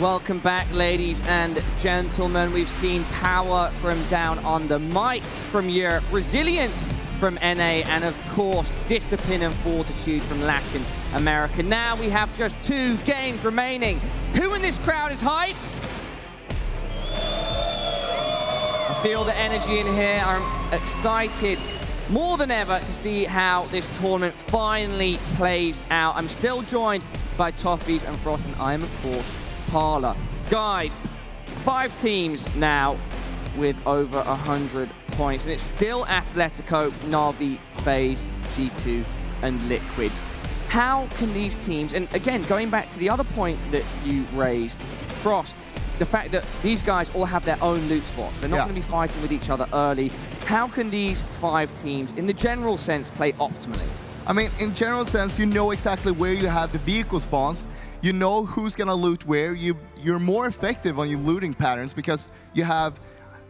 Welcome back, ladies and gentlemen. We've seen power from Down Under, might from Europe, resilience from NA, and of course, discipline and fortitude from Latin America. Now we have just 2 games remaining. Who in this crowd is hyped? I feel the energy in here. I'm excited more than ever to see how this tournament finally plays out. I'm still joined by Toffees and Frost, and I am, of course, Parla. Guys, 5 teams now with over 100 points, and it's still Atletico, Na'Vi, FaZe, G2, and Liquid. How can these teams, and again, going back to the other point that you raised, Frost, the fact that these guys all have their own loot spots, they're not going to be fighting with each other early. How can these 5 teams, in the general sense, play optimally? I mean, in general sense, you know exactly where you have the vehicle spawns. You know who's gonna loot where. You're more effective on your looting patterns because you have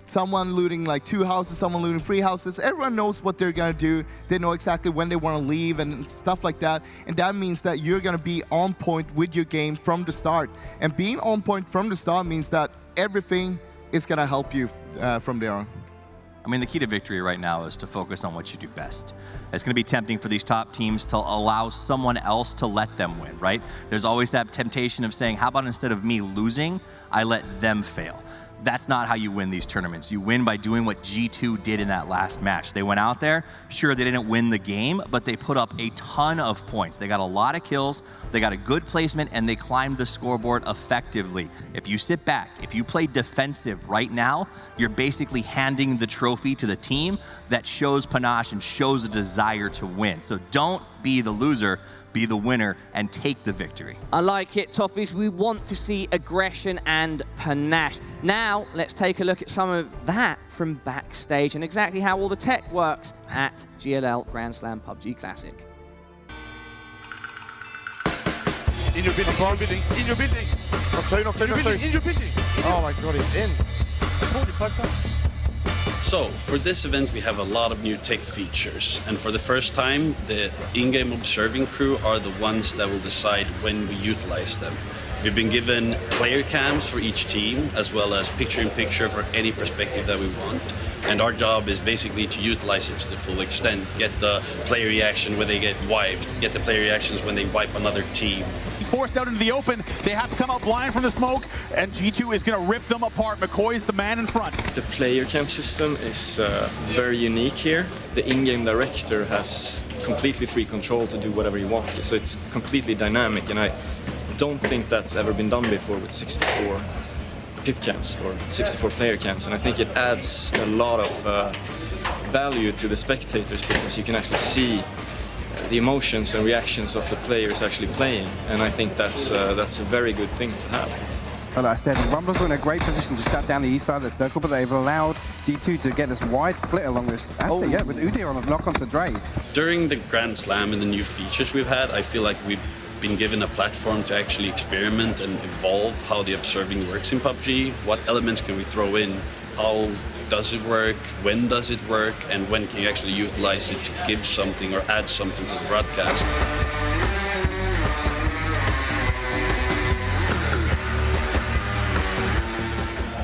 someone looting like 2 houses, someone looting 3 houses. Everyone knows what they're gonna do. They know exactly when they wanna leave and stuff like that. And that means that you're gonna be on point with your game from the start. And being on point from the start means that everything is gonna help you from there on. I mean, the key to victory right now is to focus on what you do best. It's going to be tempting for these top teams to allow someone else to let them win, right? There's always that temptation of saying, how about instead of me losing, I let them fail? That's not how you win these tournaments. You win by doing what G2 did in that last match. They went out there, sure, they didn't win the game, but they put up a ton of points. They got a lot of kills, they got a good placement, and they climbed the scoreboard effectively. If you sit back, if you play defensive right now, you're basically handing the trophy to the team that shows panache and shows a desire to win. So don't be the loser, be the winner, and take the victory. I like it, Toffees. We want to see aggression and panache. Now, let's take a look at some of that from backstage and exactly how all the tech works at GLL Grand Slam PUBG Classic. In your building, in your building, in your building. In your building. Oh my god, he's in. Holy fuck. So, for this event we have a lot of new tech features, and for the first time the in-game observing crew are the ones that will decide when we utilize them. We've been given player cams for each team, as well as picture-in-picture for any perspective that we want. And our job is basically to utilize it to the full extent, get the player reaction when they get wiped, get the player reactions when they wipe another team. Forced out into the open, they have to come out blind from the smoke, and G2 is going to rip them apart. McCoy is the man in front. The player cam system is very unique here. The in-game director has completely free control to do whatever he wants, so it's completely dynamic, and I don't think that's ever been done before with 64 pip cams or 64 player cams, and I think it adds a lot of value to the spectators because you can actually see the emotions and reactions of the players actually playing, and I think that's a very good thing to have. Well, like I said, Rumblers are in a great position to shut down the east side of the circle, but they've allowed G2 to get this wide split along this. Actually, yeah, with Udyr on the lock onto Dre. During the Grand Slam and the new features we've had, I feel like we've been given a platform to actually experiment and evolve how the observing works in PUBG. What elements can we throw in? How does it work? When does it work? And when can you actually utilize it to give something or add something to the broadcast?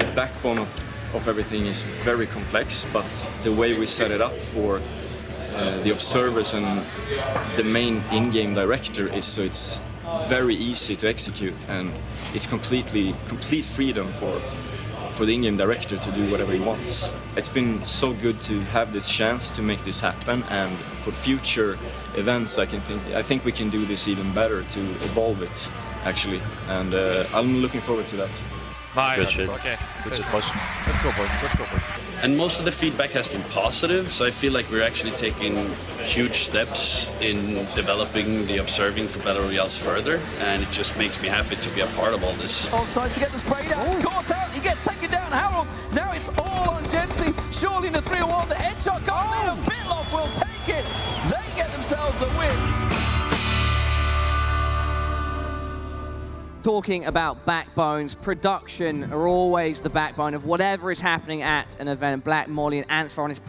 The backbone of everything is very complex, but the way we set it up for the observers and the main in-game director is so it's very easy to execute, and it's complete freedom for the in-game director to do whatever he wants. It's been so good to have this chance to make this happen, and for future events I think we can do this even better to evolve it actually, and I'm looking forward to that. Nice. Good shit. Okay. Good shit, boys. Let's go, boys. Let's go, boys. And most of the feedback has been positive, so I feel like we're actually taking huge steps in developing the observing for Battle Royales further, and it just makes me happy to be a part of all this. Oh, tries to get the spray down, caught out, he gets taken down, Harold, now it's all on Jensi, surely in the 3-1, the headshot comes in, and Bitloff will take it, they get themselves the win. Talking about backbones, production are always the backbone of whatever is happening at an event. Black Molly and Ansvar on his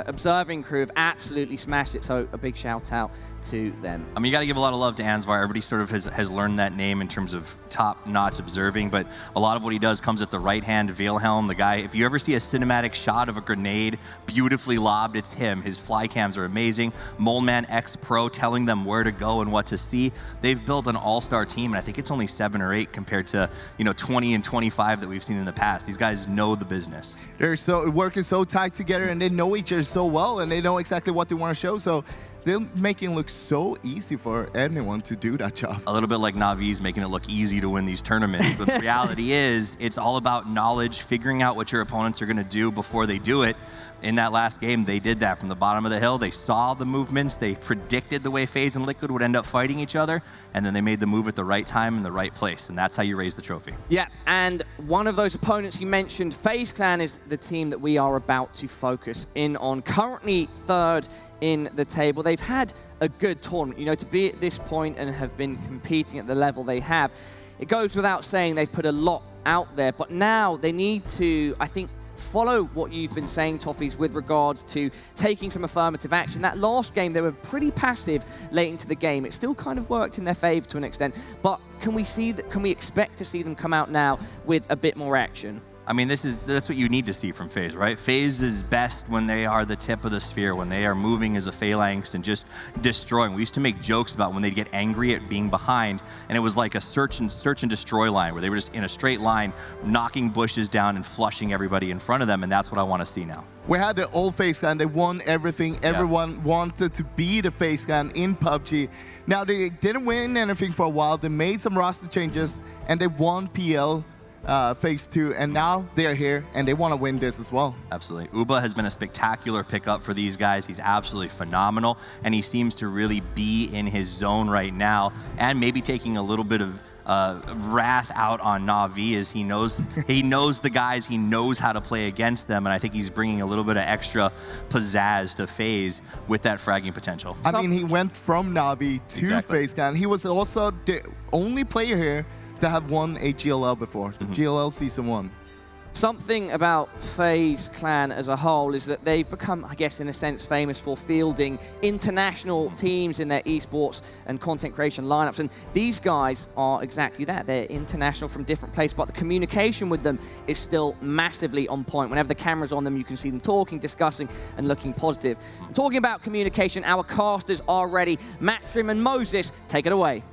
observing crew have absolutely smashed it, so a big shout out to them. I mean, you got to give a lot of love to Ansvar. Everybody sort of has learned that name in terms of top-notch observing, but a lot of what he does comes at the right hand. Wilhelm, the guy, if you ever see a cinematic shot of a grenade beautifully lobbed, it's him. His fly cams are amazing. Moleman X-Pro telling them where to go and what to see. They've built an all-star team, and I think it's only 7 or 8 compared to 20 and 25 that we've seen in the past. These guys know the business. They're working so tight together, and they know each other so well, and they know exactly what they want to show. So they're making it look so easy for anyone to do that job. A little bit like Navi's making it look easy to win these tournaments, but the reality is it's all about knowledge, figuring out what your opponents are going to do before they do it. In that last game, they did that from the bottom of the hill. They saw the movements, they predicted the way FaZe and Liquid would end up fighting each other, and then they made the move at the right time in the right place, and that's how you raise the trophy. Yeah, and one of those opponents you mentioned, FaZe Clan, is the team that we are about to focus in on. Currently 3rd in the table. They've had a good tournament, to be at this point and have been competing at the level they have. It goes without saying they've put a lot out there, but now they need to, I think, follow what you've been saying, Toffees, with regards to taking some affirmative action. That last game, they were pretty passive late into the game. It still kind of worked in their favor to an extent, but can we expect to see them come out now with a bit more action? I mean, that's what you need to see from FaZe, right? FaZe is best when they are the tip of the sphere, when they are moving as a phalanx and just destroying. We used to make jokes about when they'd get angry at being behind, and it was like a search and destroy line where they were just in a straight line, knocking bushes down and flushing everybody in front of them, and that's what I want to see now. We had the old FaZe Clan. They won everything. Everyone wanted to be the FaZe Clan in PUBG. Now, they didn't win anything for a while. They made some roster changes, and they won PL. Phase 2, and now they're here and they want to win this as well. Absolutely. Uba has been a spectacular pickup for these guys. He's absolutely phenomenal, and he seems to really be in his zone right now, and maybe taking a little bit of wrath out on Na'Vi as he knows the guys, he knows how to play against them, and I think he's bringing a little bit of extra pizzazz to FaZe with that fragging potential. I mean, he went from Na'Vi to FaZe Clan. He was also the only player here that have won a GLL before, the GLL Season 1. Something about FaZe Clan as a whole is that they've become, I guess, in a sense, famous for fielding international teams in their esports and content creation lineups. And these guys are exactly that. They're international from different places, but the communication with them is still massively on point. Whenever the camera's on them, you can see them talking, discussing, and looking positive. Talking about communication, our casters are ready. Matrim and Moses, take it away.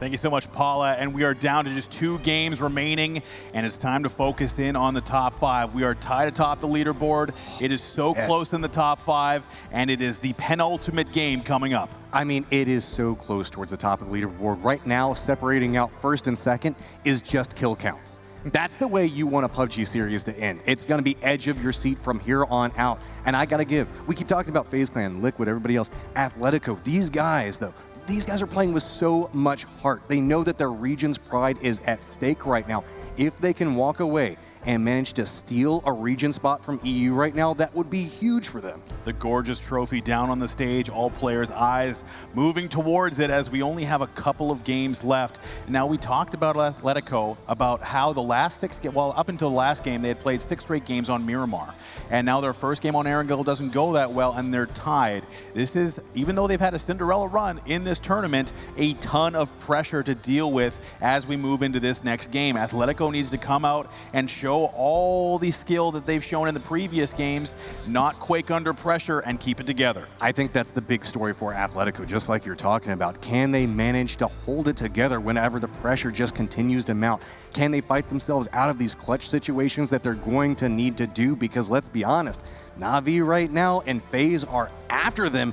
Thank you so much, Paula. And we are down to just 2 games remaining, and it's time to focus in on the top 5. We are tied atop the leaderboard. It is so close in the top 5, and it is the penultimate game coming up. I mean, it is so close towards the top of the leaderboard. Right now, separating out 1st and 2nd is just kill counts. That's the way you want a PUBG series to end. It's going to be edge of your seat from here on out. And I got to give, we keep talking about FaZe Clan, Liquid, everybody else, Athletico. These guys, though, these guys are playing with so much heart. They know that their region's pride is at stake right now. If they can walk away and manage to steal a region spot from EU right now, that would be huge for them. The gorgeous trophy down on the stage, all players' eyes moving towards it as we only have a couple of games left. Now, we talked about Athletico, about how the last 6 games, well, up until the last game, they had played 6 straight games on Miramar. And now their first game on Erangel doesn't go that well, and they're tied. This is, even though they've had a Cinderella run in this tournament, a ton of pressure to deal with as we move into this next game. Athletico needs to come out and show all the skill that they've shown in the previous games, not quake under pressure, and keep it together. I think that's the big story for Athletico, just like you're talking about. Can they manage to hold it together whenever the pressure just continues to mount? Can they fight themselves out of these clutch situations that they're going to need to do? Because let's be honest, Na'Vi right now and FaZe are after them.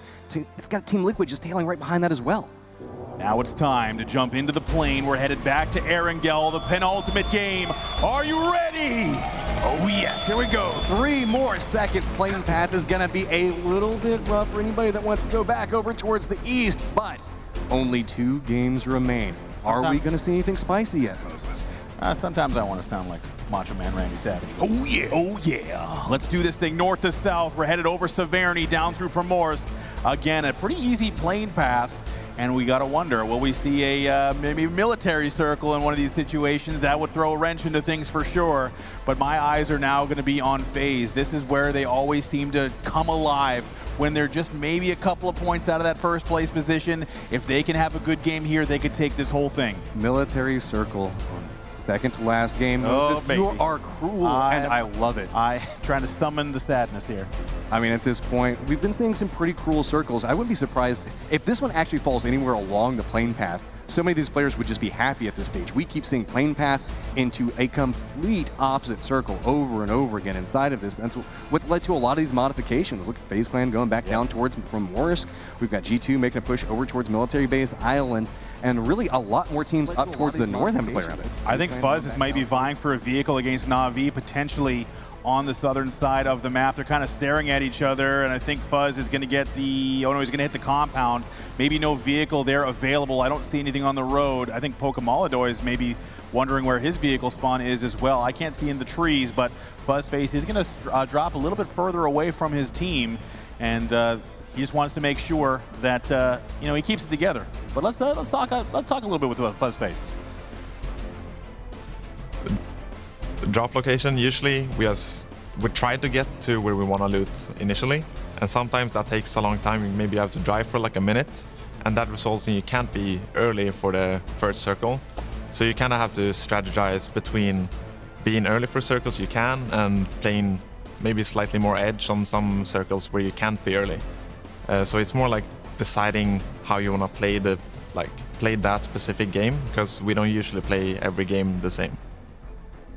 It's got Team Liquid just tailing right behind that as well. Now it's time to jump into the plane. We're headed back to Erangel, the penultimate game. Are you ready? Oh yes, here we go. 3 more seconds. Plane path is gonna be a little bit rough for anybody that wants to go back over towards the east, but only 2 games remain. Are we gonna see anything spicy yet, Moses? Sometimes I want to sound like Macho Man Randy Savage. Oh yeah, oh yeah. Let's do this thing north to south. We're headed over Severny, down through Primorsk. Again, a pretty easy plane path. And we got to wonder, will we see a maybe military circle in one of these situations? That would throw a wrench into things for sure. But my eyes are now going to be on FaZe. This is where they always seem to come alive when they're just maybe a couple of points out of that first place position. If they can have a good game here, they could take this whole thing. Military circle. Second to last game. Oh, You are cruel, and I love it. I'm trying to summon the sadness here. I mean, at this point, we've been seeing some pretty cruel circles. I wouldn't be surprised if this one actually falls anywhere along the plane path. So many of these players would just be happy at this stage. We keep seeing plane path into a complete opposite circle over and over again inside of this. That's what's led to a lot of these modifications. Look at FaZe Clan going back down towards from Morris. We've got G2 making a push over towards Military Base Island. And really a lot more teams up towards the north end to play around it. I think Fuzz might be vying for a vehicle against Na'Vi, potentially on the southern side of the map. They're kind of staring at each other, and I think Fuzz is going to get the, oh no, he's going to hit the compound. Maybe no vehicle there available. I don't see anything on the road. I think Pokemaladoy is maybe wondering where his vehicle spawn is as well. I can't see in the trees, but Fuzzface is going to drop a little bit further away from his team, and he just wants to make sure that you know, he keeps it together. But let's talk a little bit with Fuzzface. Drop location, usually we try to get to where we want to loot initially, and sometimes that takes a long time. Maybe you have to drive for like a minute, and that results in you can't be early for the first circle. So you kind of have to strategize between being early for circles you can and playing maybe slightly more edge on some circles where you can't be early. So it's more like deciding how you want to play that specific game, because we don't usually play every game the same.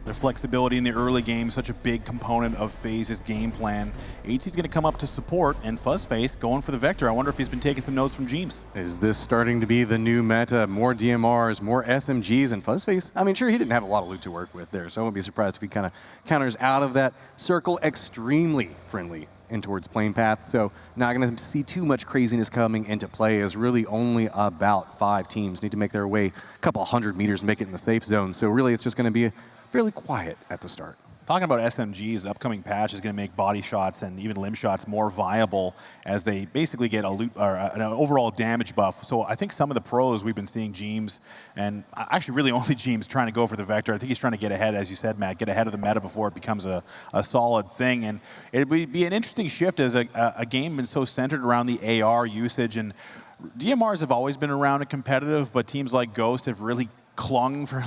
Their flexibility in the early game, such a big component of FaZe's game plan. HC's going to come up to support, and Fuzzface going for the Vector. I wonder if he's been taking some notes from James. Is this starting to be the new meta? More DMRs, more SMGs, and Fuzzface? I mean, sure, he didn't have a lot of loot to work with there, so I wouldn't be surprised if he kind of counters out of that circle. Extremely friendly in towards plane path, so not going to see too much craziness coming into play, as really only about 5 teams need to make their way a couple 100 meters and make it in the safe zone. So really, it's just going to be fairly quiet at the start. Talking about SMGs, the upcoming patch is going to make body shots and even limb shots more viable as they basically get a loot or an overall damage buff. So I think some of the pros we've been seeing, James, and actually really only James, trying to go for the Vector. I think he's trying to get ahead, as you said, Matt, get ahead of the meta before it becomes a solid thing. And it would be an interesting shift as a game been so centered around the AR usage. And DMRs have always been around and competitive, but teams like Ghost have really clung, for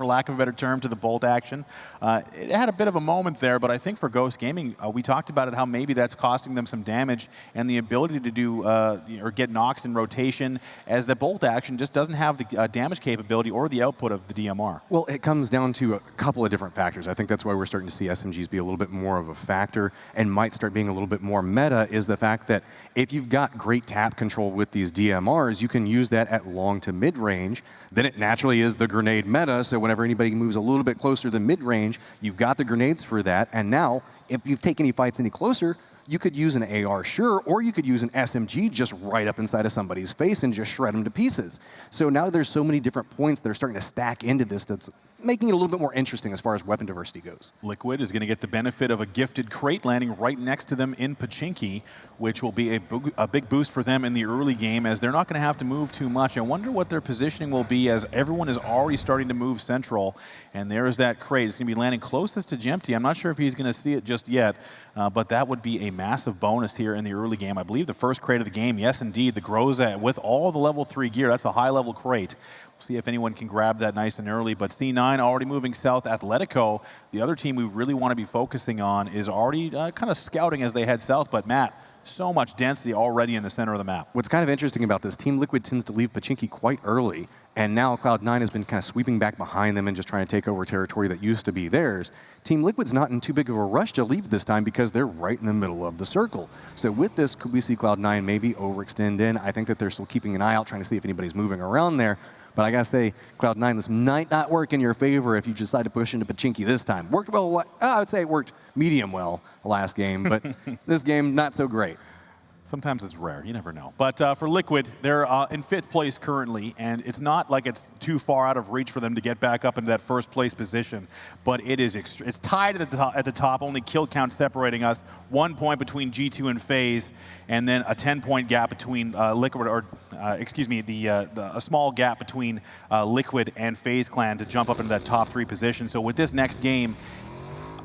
lack of a better term, to the bolt action. It had a bit of a moment there, but I think for Ghost Gaming, we talked about it, how maybe that's costing them some damage and the ability to do or get knocks in rotation, as the bolt action just doesn't have the damage capability or the output of the DMR. Well, it comes down to a couple of different factors. I think that's why we're starting to see SMGs be a little bit more of a factor and might start being a little bit more meta, is the fact that if you've got great tap control with these DMRs, you can use that at long to mid-range. Then it naturally is the grenade meta, so whenever anybody moves a little bit closer to mid-range, you've got the grenades for that. And now, if you take any fights any closer, you could use an AR, sure, or you could use an SMG just right up inside of somebody's face and just shred them to pieces. So now there's so many different points that are starting to stack into this that's making it a little bit more interesting as far as weapon diversity goes. Liquid is going to get the benefit of a gifted crate landing right next to them in Pachinki, which will be a big boost for them in the early game, as they're not going to have to move too much. I wonder what their positioning will be, as everyone is already starting to move central, and there's that crate. It's going to be landing closest to Jempty. I'm not sure if he's going to see it just yet, but that would be a massive bonus here in the early game. I believe the first crate of the game, yes indeed, the Groza with all the level 3 gear. That's a high level crate. See if anyone can grab that nice and early. But C9 already moving south. Atletico, the other team we really want to be focusing on, is already kind of scouting as they head south. But Matt, so much density already in the center of the map. What's kind of interesting about this, Team Liquid tends to leave Pachinki quite early, and now Cloud9 has been kind of sweeping back behind them and just trying to take over territory that used to be theirs. Team Liquid's not in too big of a rush to leave this time because they're right in the middle of the circle. So with this, could we see Cloud9 maybe overextend in? I think that they're still keeping an eye out, trying to see if anybody's moving around there. But I gotta say, Cloud9, this might not work in your favor if you decide to push into Pachinki this time. Worked well, I would say it worked medium well last game, but this game, not so great. Sometimes it's rare. You never know. But for Liquid, they're in 5th place currently, and it's not like it's too far out of reach for them to get back up into that 1st place position. But it is it's tied at the top, only kill count separating us. 1 point between G2 and FaZe, and then a 10-point gap between Liquid, or excuse me, a small gap between Liquid and FaZe Clan to jump up into that top 3 position. So with this next game,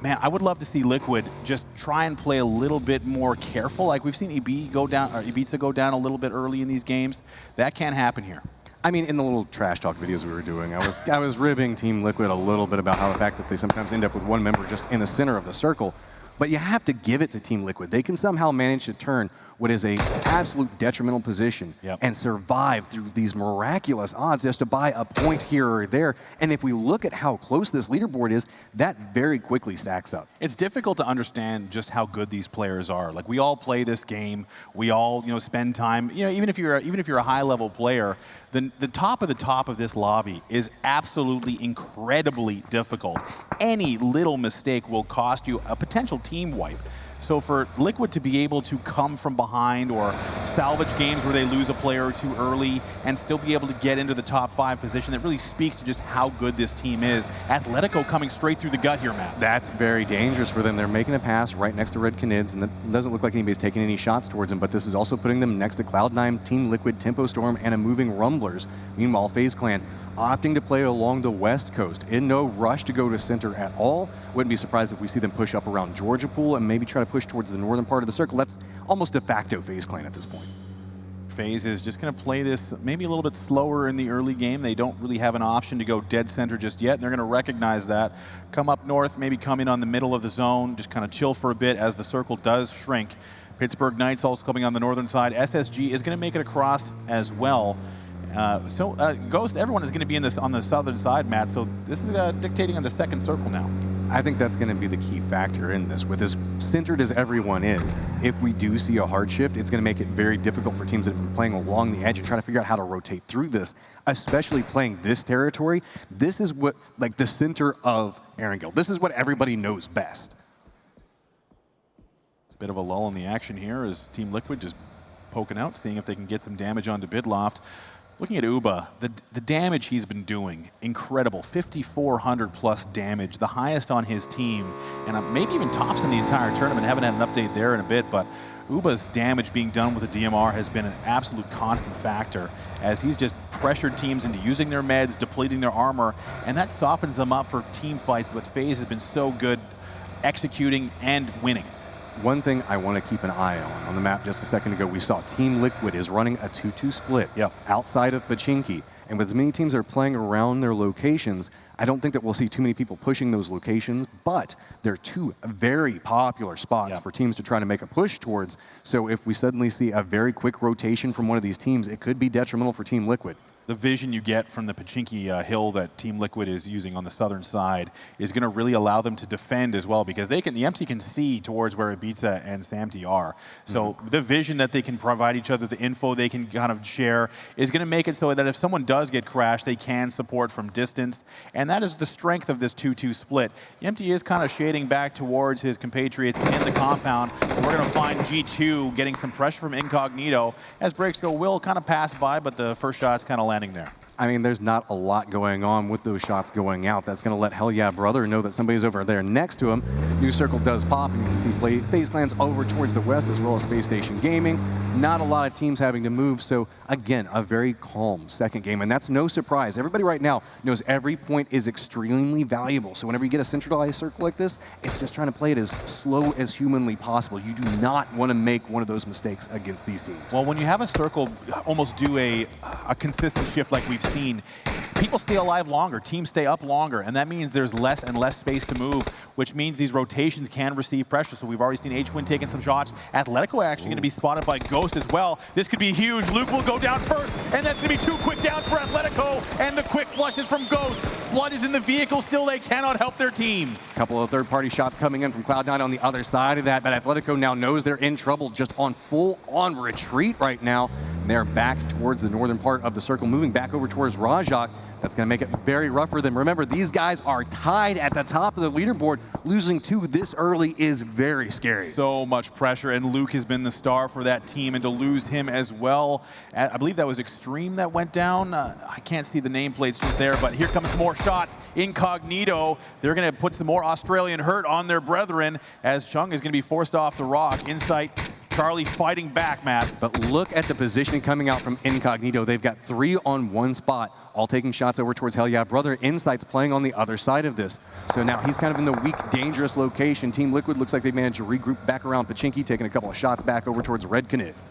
man, I would love to see Liquid just try and play a little bit more careful. Like we've seen Ibiza go down a little bit early in these games. That can't happen here. I mean, in the little trash talk videos we were doing, I was ribbing Team Liquid a little bit about how the fact that they sometimes end up with one member just in the center of the circle. But you have to give it to Team Liquid. They can somehow manage to turn what is a absolute detrimental position and survive through these miraculous odds just to buy a point here or there. And if we look at how close this leaderboard is, that very quickly stacks up. It's difficult to understand just how good these players are. Like we all play this game, we all spend time. Even if you're a high-level player, the top of this lobby is absolutely incredibly difficult. Any little mistake will cost you a potential team wipe. So for Liquid to be able to come from behind or salvage games where they lose a player or two early and still be able to get into the top 5 position, it really speaks to just how good this team is. Atletico coming straight through the gut here, Matt. That's very dangerous for them. They're making a pass right next to Red Canids, and it doesn't look like anybody's taking any shots towards them, but this is also putting them next to Cloud9, Team Liquid, Tempo Storm, and a moving Rumblers. Meanwhile, FaZe Clan opting to play along the west coast, in no rush to go to center at all. Wouldn't be surprised if we see them push up around Georgia Pool and maybe try to push towards the northern part of the circle. That's almost de facto FaZe Clan at this point. FaZe is just going to play this maybe a little bit slower in the early game. They don't really have an option to go dead center just yet, and they're going to recognize that. Come up north, maybe come in on the middle of the zone, just kind of chill for a bit as the circle does shrink. Pittsburgh Knights also coming on the northern side. SSG is going to make it across as well. Ghost, everyone is going to be on the southern side, Matt, so this is dictating on the second circle now. I think that's going to be the key factor in this. With as centered as everyone is, if we do see a hard shift, it's going to make it very difficult for teams that have been playing along the edge and trying to figure out how to rotate through this, especially playing this territory. This is what, like, the center of Erangel. This is what everybody knows best. It's a bit of a lull in the action here as Team Liquid just poking out, seeing if they can get some damage onto Bidloft. Looking at Uba, the damage he's been doing, incredible. 5,400 plus damage, the highest on his team, and maybe even tops in the entire tournament. Haven't had an update there in a bit, but Uba's damage being done with the DMR has been an absolute constant factor as he's just pressured teams into using their meds, depleting their armor, and that softens them up for team fights, but FaZe has been so good executing and winning. One thing I want to keep an eye on the map just a second ago, we saw Team Liquid is running a 2-2 split outside of Pachinki. And with as many teams that are playing around their locations, I don't think that we'll see too many people pushing those locations, but they're two very popular spots for teams to try to make a push towards. So if we suddenly see a very quick rotation from one of these teams, it could be detrimental for Team Liquid. The vision you get from the Pachinki hill that Team Liquid is using on the southern side is going to really allow them to defend as well, because the MT can see towards where Ibiza and Samty are. So the vision that they can provide each other, the info they can kind of share, is going to make it so that if someone does get crashed, they can support from distance. And that is the strength of this 2-2 split. The MT is kind of shading back towards his compatriots in the compound. And we're going to find G2 getting some pressure from Incognito as breaks go will kind of pass by, but the first shot's kind of landing there. I mean, there's not a lot going on with those shots going out. That's going to let Hell Yeah Brother know that somebody's over there next to him. New circle does pop, and you can see FaZe Clan's over towards the west as well as Space Station Gaming. Not a lot of teams having to move, so again, a very calm second game, and that's no surprise. Everybody right now knows every point is extremely valuable, so whenever you get a centralized circle like this, it's just trying to play it as slow as humanly possible. You do not want to make one of those mistakes against these teams. Well, when you have a circle almost do a consistent shift like we've seen, people stay alive longer, teams stay up longer, and that means there's less and less space to move, which means these rotations can receive pressure. So we've already seen H-Win taking some shots. Atletico actually going to be spotted by Ghost as well. This could be huge. Luke will go down first, and that's going to be 2 quick downs for Atletico, and the quick flushes from Ghost. Flood is in the vehicle still. They cannot help their team. A couple of third-party shots coming in from Cloud9 on the other side of that, but Atletico now knows they're in trouble, just on full-on retreat right now. And they're back towards the northern part of the circle, moving back over towards Rajak. That's going to make it very rough for them. Remember, these guys are tied at the top of the leaderboard. Losing 2 this early is very scary. So much pressure, and Luke has been the star for that team, and to lose him as well. I believe that was Extreme that went down. I can't see the nameplates just there, but here comes some more shots. Incognito, they're going to put some more Australian hurt on their brethren as Chung is going to be forced off the rock. Insight, Charlie fighting back, Matt. But look at the positioning coming out from Incognito. They've got 3 on 1 spot, all taking shots over towards Hell Yeah Brother. Insight's playing on the other side of this. So now he's kind of in the weak, dangerous location. Team Liquid looks like they've managed to regroup back around Pachinki, taking a couple of shots back over towards Red Canids.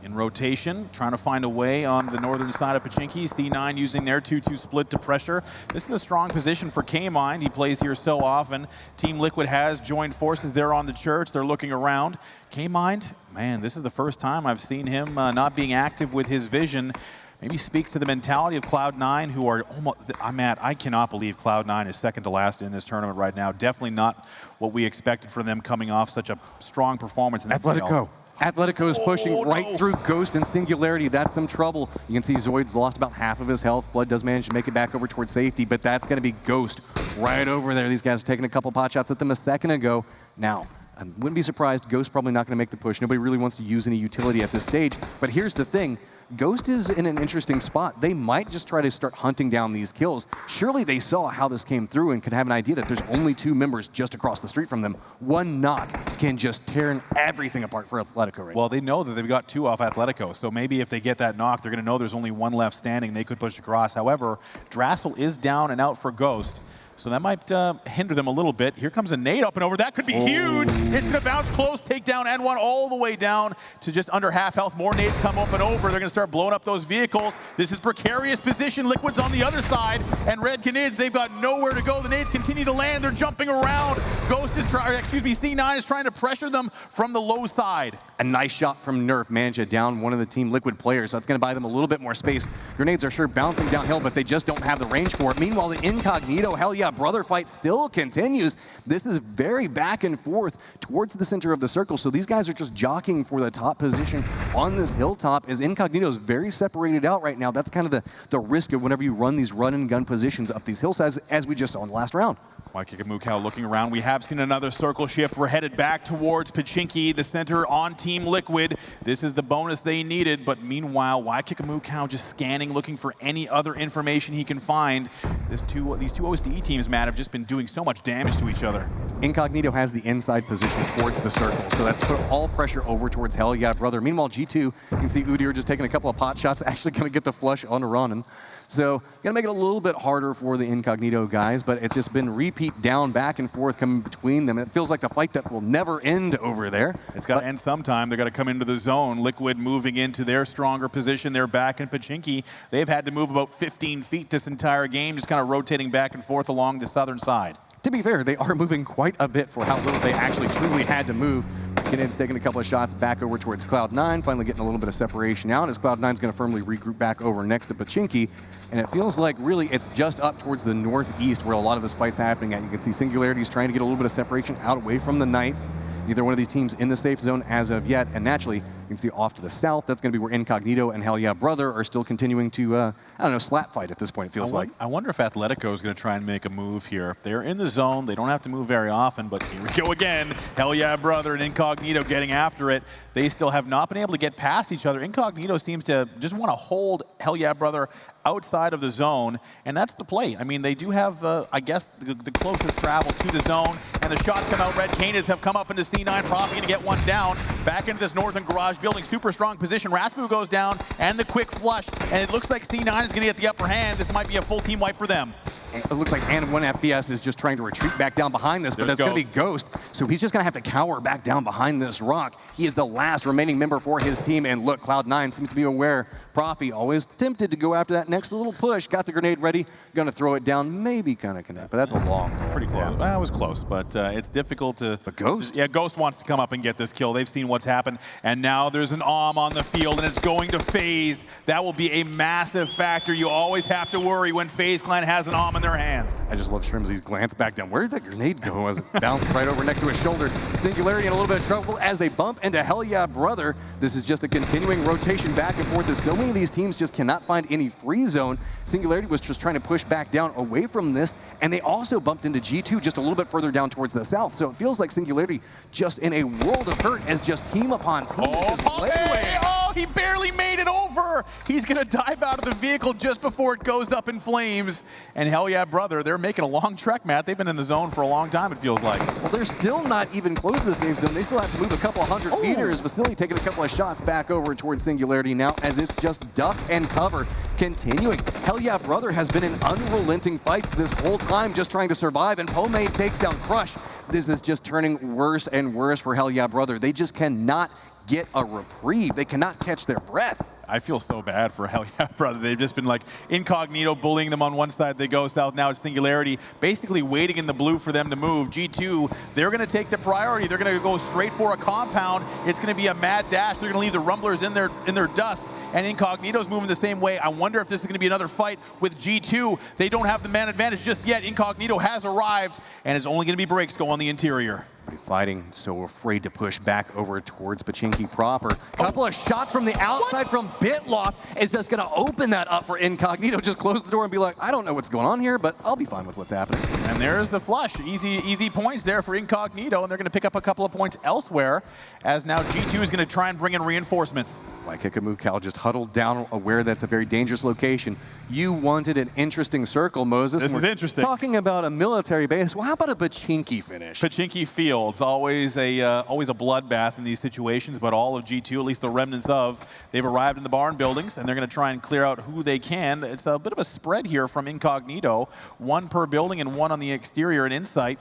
In rotation, trying to find a way on the northern side of Pachinki. C9 using their 2-2 split to pressure. This is a strong position for K-Mind. He plays here so often. Team Liquid has joined forces there on the church. They're looking around. K-Mind, man, this is the first time I've seen him not being active with his vision. Maybe speaks to the mentality of Cloud9, who are almost, I cannot believe Cloud9 is second to last in this tournament right now. Definitely not what we expected from them coming off such a strong performance in Atletico. Atletico is pushing right through Ghost and Singularity. That's some trouble. You can see Zoid's lost about half of his health. Flood does manage to make it back over towards safety, but that's going to be Ghost right over there. These guys are taking a couple pot shots at them a second ago. Now, I wouldn't be surprised. Ghost probably not going to make the push. Nobody really wants to use any utility at this stage. But here's the thing. Ghost is in an interesting spot. They might just try to start hunting down these kills. Surely they saw how this came through and could have an idea that there's only 2 members just across the street from them. One knock can just tear everything apart for Atletico right now. Well, they know that they've got 2 off Atletico, so maybe if they get that knock, they're going to know there's only 1 left standing. They could push across. However, Drassel is down and out for Ghost. So that might hinder them a little bit. Here comes a nade up and over. That could be huge. It's going to bounce close, take down N1 all the way down to just under half health. More nades come up and over. They're going to start blowing up those vehicles. This is precarious position. Liquid's on the other side. And Red Canids, they've got nowhere to go. The nades continue to land. They're jumping around. Ghost is trying, C9 is trying to pressure them from the low side. A nice shot from Nerf. Managed to down one of the Team Liquid players. So that's going to buy them a little bit more space. Grenades are sure bouncing downhill, but they just don't have the range for it. Meanwhile, the Incognito, Hell Yeah Brother fight still continues. This is very back and forth towards the center of the circle. So these guys are just jockeying for the top position on this hilltop as Incognito is very separated out right now. That's kind of the risk of whenever you run these run and gun positions up these hillsides, as we just saw in the last round. Waikiki looking around. We have seen another circle shift. We're headed back towards Pachinki, the center on Team Liquid. This is the bonus they needed, but meanwhile, Waikiki just scanning, looking for any other information he can find. These two OSDE teams, Matt, have just been doing so much damage to each other. Incognito has the inside position towards the circle, so that's put all pressure over towards Hell Yeah Brother. Meanwhile, G2, you can see Udyr just taking a couple of pot shots, actually going to get the flush on Ronin. So, going to make it a little bit harder for the Incognito guys, but it's just been repeat down, back and forth coming between them. It feels like the fight that will never end over there. It's got to end sometime. They've got to come into the zone. Liquid moving into their stronger position. They're back in Pachinki. They've had to move about 15 feet this entire game, just kind of rotating back and forth along the southern side. To be fair, they are moving quite a bit for how little they actually truly had to move. Kinid's taking a couple of shots back over towards Cloud9, finally getting a little bit of separation out as Cloud9's going to firmly regroup back over next to Pachinki. And it feels like really it's just up towards the northeast where a lot of this fight's happening at. You can see Singularity's trying to get a little bit of separation out away from the Knights. Neither one of these teams in the safe zone as of yet, and naturally, you can see off to the south, that's going to be where Incognito and Hell Yeah Brother are still continuing to, I don't know, slap fight at this point, it feels like. I wonder if Atletico is going to try and make a move here. They're in the zone. They don't have to move very often, but here we go again. Hell Yeah Brother and Incognito getting after it. They still have not been able to get past each other. Incognito seems to just want to hold Hell Yeah Brother outside of the zone, and that's the play. I mean, they do have, I guess, the closest travel to the zone, and the shots come out. Red Canis have come up into C9, probably going to get one down. Back into this northern garage building, super strong position. Rasmu goes down, and the quick flush, and it looks like C9 is going to get the upper hand. This might be a full team wipe for them. It looks like N1FBS is just trying to retreat back down behind this, but that's going to be Ghost. So he's just going to have to cower back down behind this rock. He is the last remaining member for his team, and look, Cloud9 seems to be aware. Profi always tempted to go after that next little push. Got the grenade ready, going to throw it down, maybe kind of connect, but that's a long one. Pretty close. Yeah. Well, it was close, but it's difficult to... But Ghost? Yeah, Ghost wants to come up and get this kill. They've seen what's happened, and now there's an AUM on the field, and it's going to FaZe. That will be a massive factor. You always have to worry when FaZe Clan has an AUM in in their hands. I just love Shrimzy's glance back down. Where did that grenade go as it bounced right over next to his shoulder? Singularity in a little bit of trouble as they bump into Hell Yeah Brother. This is just a continuing rotation back and forth as so many of these teams just cannot find any free zone. Singularity was just trying to push back down away from this, and they also bumped into G2 just a little bit further down towards the south. So it feels like Singularity just in a world of hurt as just team upon team. Oh, he barely made it over. He's going to dive out of the vehicle just before it goes up in flames. And Hell Yeah Brother, they're making a long trek, Matt. They've been in the zone for a long time, it feels like. Well, they're still not even close to the safe zone. They still have to move a couple hundred meters. Vasily taking a couple of shots back over towards Singularity now as it's just duck and cover continuing. Hell Yeah Brother has been in unrelenting fights this whole time just trying to survive, and Pome takes down Crush. This is just turning worse and worse for Hell Yeah Brother. They just cannot get a reprieve. They cannot catch their breath. I feel so bad for Hell Yeah Brother. They've just been like incognito bullying them on one side. They go south. Now it's Singularity basically waiting in the blue for them to move. G2, they're going to take the priority. They're going to go straight for a compound. It's going to be a mad dash. They're going to leave the Rumblers in their dust. And Incognito's moving the same way. I wonder if this is going to be another fight with G2. They don't have the man advantage just yet. Incognito has arrived, and it's only going to be breaks go on the interior. Fighting, so afraid to push back over towards Pachinki proper. Couple of shots from the outside from Bitloff is just going to open that up for Incognito. Just close the door and be like, I don't know what's going on here, but I'll be fine with what's happening. And there's the flush. Easy points there for Incognito, and they're going to pick up a couple of points elsewhere as now G2 is going to try and bring in reinforcements. Like Hikamu Cal just huddled down, aware that's a very dangerous location. You wanted an interesting circle, Moses. This is interesting. Talking about a military base. Well, how about a Pachinki finish? Pachinki Field's always a bloodbath in these situations, but all of G2, at least the remnants of, they've arrived in the barn buildings, and they're going to try and clear out who they can. It's a bit of a spread here from Incognito. One per building and one on the exterior and Insight.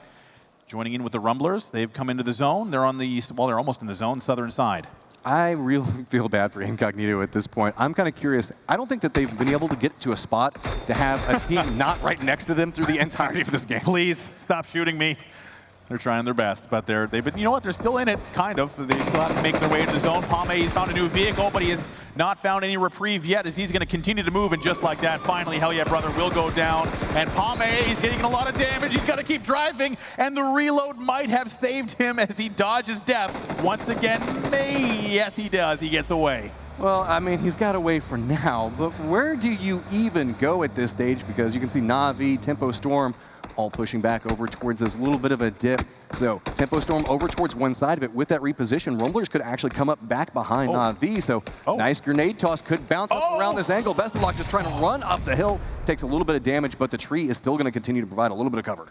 Joining in with the Rumblers, they've come into the zone. They're on the, well, they're almost in the zone, southern side. I really feel bad for Incognito at this point. I'm kind of curious. I don't think that they've been able to get to a spot to have a team not right next to them through the entirety of this game. Please, stop shooting me. They're trying their best, but they've been, you know what, they're still in it, kind of. They still have to make their way into the zone. Pame, he's found a new vehicle, but he has not found any reprieve yet as he's going to continue to move, and just like that, finally, Hell Yeah Brother will go down. And Pame, he's getting a lot of damage. He's got to keep driving, and the reload might have saved him as he dodges death. Once again, yes, he does. He gets away. Well, I mean, he's got away for now, but where do you even go at this stage? Because you can see Na'Vi, Tempo Storm, all pushing back over towards this little bit of a dip. So Tempo Storm over towards one side of it. With that reposition, Rumblers could actually come up back behind Na'Vi. So nice grenade toss could bounce up around this angle. Bestalock just trying to run up the hill. Takes a little bit of damage, but the tree is still going to continue to provide a little bit of cover.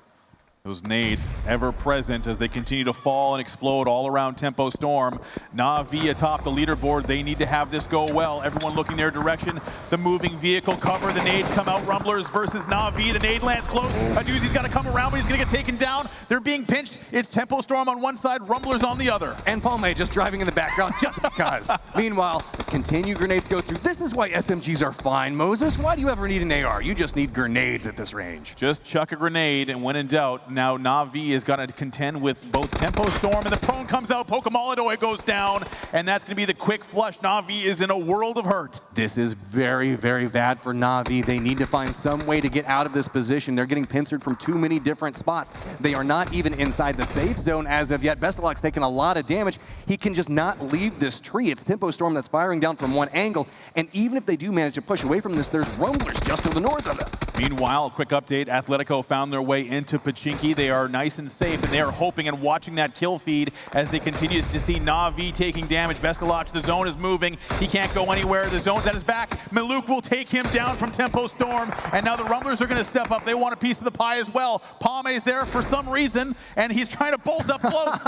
Those nades ever present as they continue to fall and explode all around Tempo Storm. Na'Vi atop the leaderboard. They need to have this go well. Everyone looking their direction. The moving vehicle cover. The nades come out. Rumblers versus Na'Vi. The nade lands close. Aduzi's got to come around, but he's going to get taken down. They're being pinched. It's Tempo Storm on one side, Rumblers on the other. And Pome just driving in the background just because. Meanwhile, continue grenades go through. This is why SMGs are fine, Moses. Why do you ever need an AR? You just need grenades at this range. Just chuck a grenade, and when in doubt, now Na'Vi is going to contend with both Tempo Storm, and the prone comes out. Pokemolidoy goes down, and that's going to be the quick flush. Na'Vi is in a world of hurt. This is very, very bad for Na'Vi. They need to find some way to get out of this position. They're getting pincered from too many different spots. They are not even inside the safe zone as of yet. Bestalock's taking a lot of damage. He can just not leave this tree. It's Tempo Storm that's firing down from one angle, and even if they do manage to push away from this, there's Rumblers just to the north of them. Meanwhile, a quick update. Atletico found their way into Pachinki. They are nice and safe, and they are hoping and watching that kill feed as they continue to see Na'Vi taking damage. Bestalock, the zone is moving. He can't go anywhere. The zone's at his back. Maluk will take him down from Tempo Storm, and now the Rumblers are going to step up. They want a piece of the pie as well. Pame's there for some reason, and he's trying to bolt up close.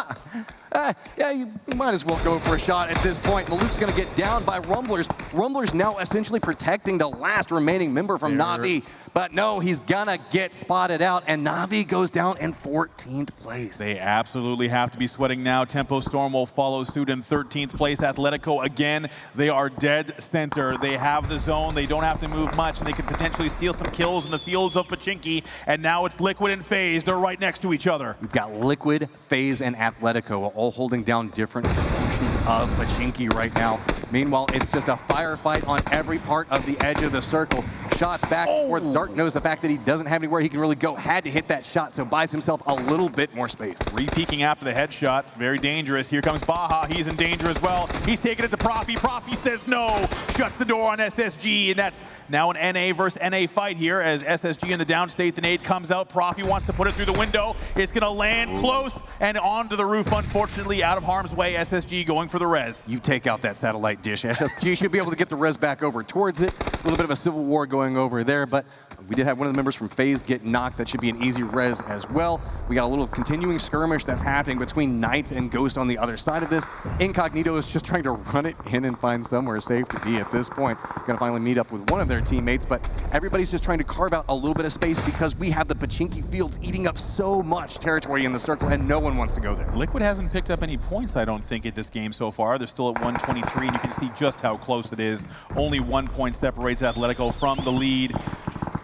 Yeah, you might as well go for a shot at this point. Maluk's going to get down by Rumblers. Rumblers now essentially protecting the last remaining member from Na'Vi. But no, he's going to get spotted out, and Na'Vi goes down in 14th place. They absolutely have to be sweating now. Tempo Storm will follow suit in 13th place. Atletico, again, they are dead center. They have the zone. They don't have to move much, and they could potentially steal some kills in the fields of Pachinki. And now it's Liquid and FaZe. They're right next to each other. We've got Liquid, FaZe, and Atletico all holding down different portions of Pachinki right now. Meanwhile, it's just a firefight on every part of the edge of the circle. Shots back and forth. Zark knows the fact that he doesn't have anywhere he can really go. Had to hit that shot, so buys himself a little bit more space. Re-peeking after the headshot. Very dangerous. Here comes Baja. He's in danger as well. He's taking it to Profi. Profi says no. Shuts the door on SSG, and that's now an NA versus NA fight here as SSG in the downstate. The nade comes out. Profi wants to put it through the window. It's going to land close and onto the roof, unfortunately, out of harm's way. SSG going for the res. You take out that satellite dish. SSG should be able to get the res back over towards it. A little bit of a civil war going over there, but we did have one of the members from FaZe get knocked. That should be an easy res as well. We got a little continuing skirmish that's happening between Knights and Ghost on the other side of this. Incognito is just trying to run it in and find somewhere safe to be at this point. Gonna finally meet up with one of their teammates, but everybody's just trying to carve out a little bit of space because we have the Pachinki fields eating up so much territory in the circle and no one wants to go there. Liquid hasn't picked up any points, I don't think, at this game so far. They're still at 123, and you can see just how close it is. Only 1 point separates Atletico from the lead.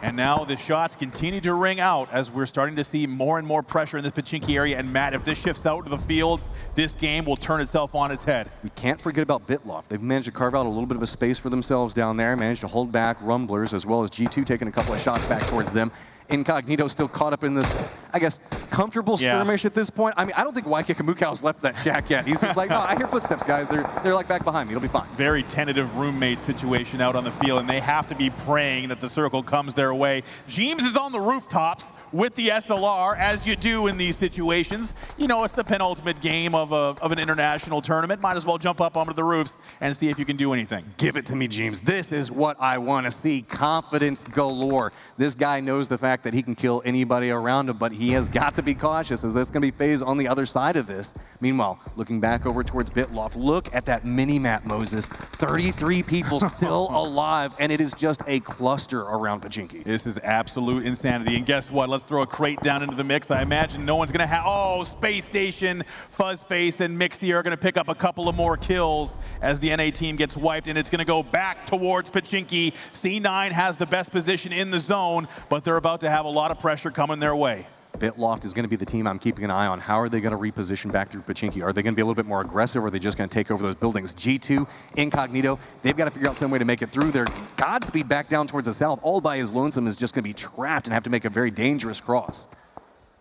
And now the shots continue to ring out as we're starting to see more and more pressure in this Pachinki area. And Matt, if this shifts out to the fields, this game will turn itself on its head. We can't forget about Bitloft. They've managed to carve out a little bit of a space for themselves down there, managed to hold back Rumblers as well as G2 taking a couple of shots back towards them. Incognito still caught up in this, I guess, comfortable skirmish at this point. I mean, I don't think Kamukau's left that shack yet. He's just like, no, I hear footsteps, guys. They're like back behind me. It'll be fine. Very tentative roommate situation out on the field, and they have to be praying that the circle comes their way. Jeems is on the rooftops with the SLR, as you do in these situations. You know, it's the penultimate game of an international tournament. Might as well jump up onto the roofs and see if you can do anything. Give it to me, Jeems. This is what I want to see. Confidence galore. This guy knows the fact that he can kill anybody around him, but he has got to be cautious as there's going to be FaZe on the other side of this. Meanwhile, looking back over towards Bitloft, look at that mini-map, Moses. 33 people still alive, and it is just a cluster around Pachinki. This is absolute insanity, and guess what? Let's throw a crate down into the mix. I imagine no one's going to have... Oh, Space Station, Fuzzface, and Mixie are going to pick up a couple of more kills as the NA team gets wiped, and it's going to go back towards Pachinki. C9 has the best position in the zone, but they're about to have a lot of pressure coming their way. Bitloft is going to be the team I'm keeping an eye on. How are they going to reposition back through Pachinki? Are they going to be a little bit more aggressive, or are they just going to take over those buildings? G2, Incognito, they've got to figure out some way to make it through. Their Godspeed back down towards the south, all by his lonesome, is just going to be trapped and have to make a very dangerous cross.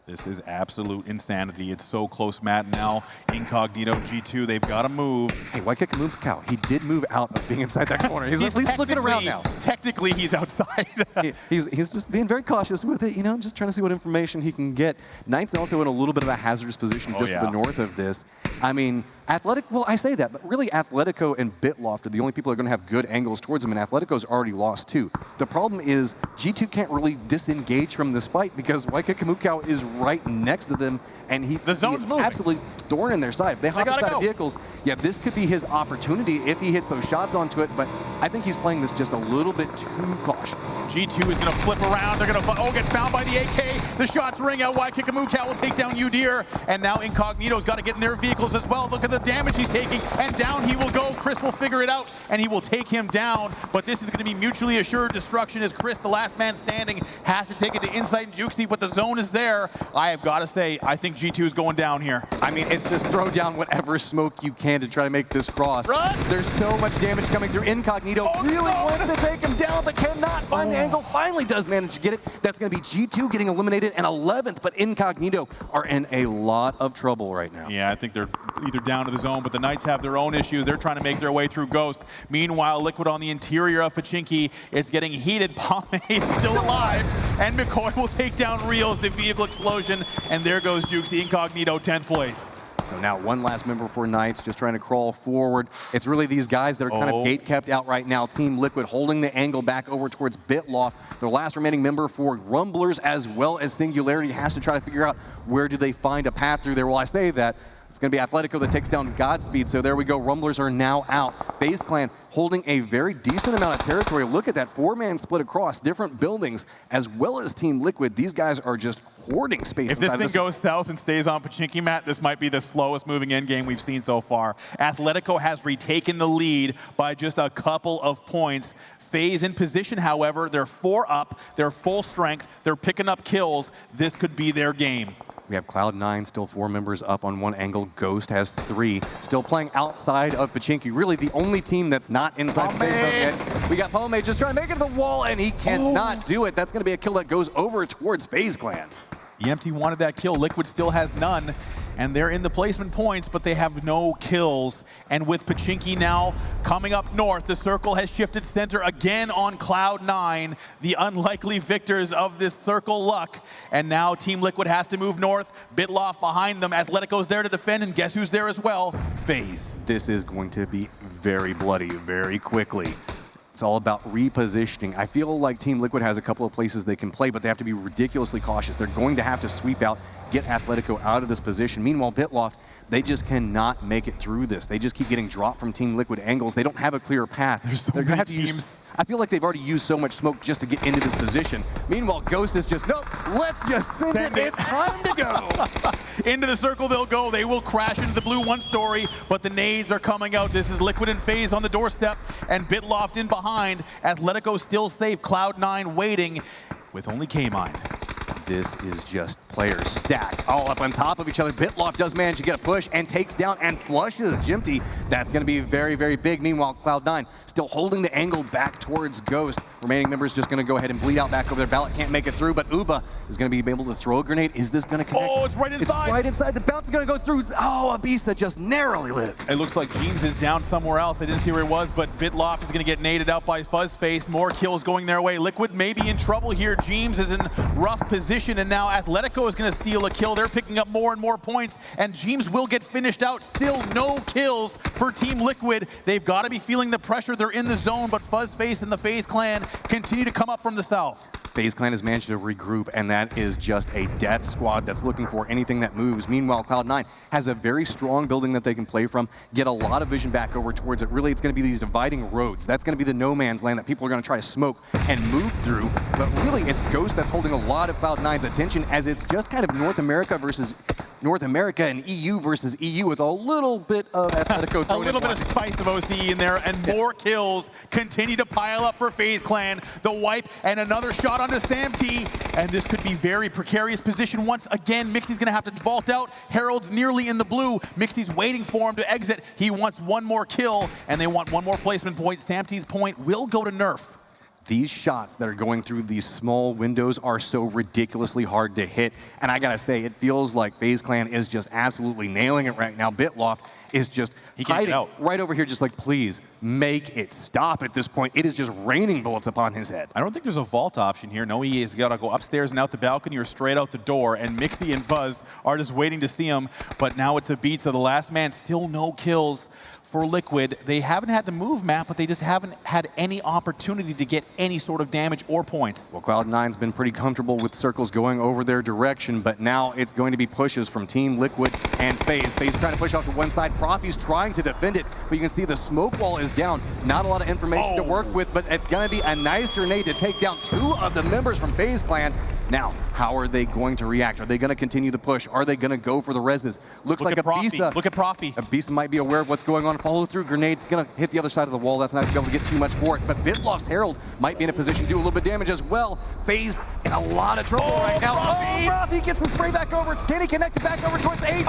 This is absolute insanity. It's so close, Matt. Now, Incognito, G2, they've got to move. Hey, why kick Kamukau? He did move out of being inside that corner. He's at least looking around now. Technically, he's outside. he's just being very cautious with it, you know, just trying to see what information he can get. Knight's also in a little bit of a hazardous position just to the north of this. I mean, well, I say that, but really Atletico and Bitloft are the only people that are going to have good angles towards him, and Atletico's already lost too. The problem is G2 can't really disengage from this fight because Waika Kamukau is right next to them, and the zone's moving. Absolutely thorn in their side. If they hop inside of vehicles, yeah, this could be his opportunity if he hits those shots onto it, but I think he's playing this just a little bit too cautious. G2 is going to flip around. They're going to get found by the AK. The shots ring out. Waika Kamukau will take down Udir, and now Incognito's got to get in their vehicles as well. Look at the damage he's taking, and down he will go. Chris will figure it out, and he will take him down, but this is going to be mutually assured destruction as Chris, the last man standing, has to take it to Insight and Jukesy, but the zone is there. I have got to say, I think G2 is going down here. I mean, it's just throw down whatever smoke you can to try to make this cross. Run! There's so much damage coming through. Incognito really wants to take him down, but cannot find the angle. Finally does manage to get it. That's going to be G2 getting eliminated and 11th, but Incognito are in a lot of trouble right now. Yeah, I think they're either down to the zone, but the Knights have their own issues. They're trying to make their way through Ghost. Meanwhile, Liquid on the interior of Pachinki is getting heated. Pomade still alive, and McCoy will take down Reels, the vehicle explosion, and there goes Jukes, the Incognito, 10th place. So now one last member for Knights just trying to crawl forward. It's really these guys that are kind of gate kept out right now. Team Liquid holding the angle back over towards Bitloft. Their last remaining member for Rumblers as well as Singularity has to try to figure out where do they find a path through there. Well, I say that. It's going to be Atletico that takes down Godspeed, so there we go. Rumblers are now out. FaZe Clan holding a very decent amount of territory. Look at that four-man split across different buildings, as well as Team Liquid. These guys are just hoarding space. If this thing goes south and stays on Pachinki, Matt, this might be the slowest moving endgame we've seen so far. Atletico has retaken the lead by just a couple of points. FaZe in position, however, they're 4 up, they're full strength, they're picking up kills. This could be their game. We have Cloud9 still 4 members up on one angle. Ghost has 3. Still playing outside of Pachinki. Really the only team that's not inside the safe zone yet. We got Pomade just trying to make it to the wall, and he cannot do it. That's going to be a kill that goes over towards FaZe Clan. EMT wanted that kill. Liquid still has none, and they're in the placement points, but they have no kills. And with Pachinki now coming up north, the circle has shifted center again on Cloud9, the unlikely victors of this circle luck. And now Team Liquid has to move north. Bitloff behind them. Athletico's there to defend, and guess who's there as well? FaZe. This is going to be very bloody very quickly. It's all about repositioning. I feel like Team Liquid has a couple of places they can play, but they have to be ridiculously cautious. They're going to have to sweep out, get Athletico out of this position. Meanwhile, Bitloft, they just cannot make it through this. They just keep getting dropped from Team Liquid angles. They don't have a clear path. They're going to have to use... I feel like they've already used so much smoke just to get into this position. Meanwhile, Ghost is just, nope, let's just send it. It's time to go. Into the circle they'll go. They will crash into the blue one story, but the nades are coming out. This is Liquid and FaZe on the doorstep, and Bitloft in behind. Athletico still safe. Cloud9 waiting with only K-Mind. This is just players stacked all up on top of each other. Bitloff does manage to get a push and takes down and flushes Jimty. That's going to be very, very big. Meanwhile, Cloud9 still holding the angle back towards Ghost. Remaining members just going to go ahead and bleed out back over there. Ballot can't make it through, but Uba is going to be able to throw a grenade. Is this going to connect? Oh, it's right inside. It's right inside. The bounce is going to go through. Oh, Abisa just narrowly lived. It looks like James is down somewhere else. I didn't see where he was, but Bitloff is going to get naded out by Fuzzface. More kills going their way. Liquid may be in trouble here. James is in rough position, and now Athletico is going to steal a kill. They're picking up more and more points, and James will get finished out. Still no kills for Team Liquid. They've got to be feeling the pressure. They're in the zone, but Fuzzface and the FaZe Clan continue to come up from the south. FaZe Clan has managed to regroup, and that is just a death squad that's looking for anything that moves. Meanwhile, Cloud9 has a very strong building that they can play from, get a lot of vision back over towards it. Really, it's going to be these dividing roads. That's going to be the no man's land that people are going to try to smoke and move through. But really, it's Ghost that's holding a lot of Cloud9's attention, as it's just kind of North America versus North America and EU versus EU with a little bit of Athletico thrown a little bit of spice of OCE in there, and more kills continue to pile up for FaZe Clan. The wipe and another shot onto Sam T, and this could be very precarious position once again. Mixie's gonna have to vault out. Harold's nearly in the blue. Mixie's waiting for him to exit. He wants one more kill, and they want one more placement point. Sam T's point will go to Nerf. These shots that are going through these small windows are so ridiculously hard to hit. And I gotta say, it feels like FaZe Clan is just absolutely nailing it right now. Bitloft is just hiding right over here, just like, please, make it stop at this point. It is just raining bullets upon his head. I don't think there's a vault option here. No, he has gotta go upstairs and out the balcony or straight out the door, and Mixie and Fuzz are just waiting to see him. But now it's a beat, so the last man, still no kills for Liquid. They haven't had the move map, but they just haven't had any opportunity to get any sort of damage or points. Well, Cloud9's been pretty comfortable with circles going over their direction, but now it's going to be pushes from Team Liquid and FaZe. FaZe trying to push off to one side. Profi's trying to defend it, but you can see the smoke wall is down. Not a lot of information to work with, but it's going to be a nice grenade to take down 2 of the members from FaZe Clan. Now, how are they going to react? Are they going to continue to push? Are they going to go for the reses? Looks like Abisa. Look at Profi. Abisa might be aware of what's going on. Follow through. Grenade's going to hit the other side of the wall. That's not going to be able to get too much for it. But Bitloft's Herald might be in a position to do a little bit of damage as well. FaZe in a lot of trouble right now. Profi gets the spray back over. Can he connect it back over towards AC?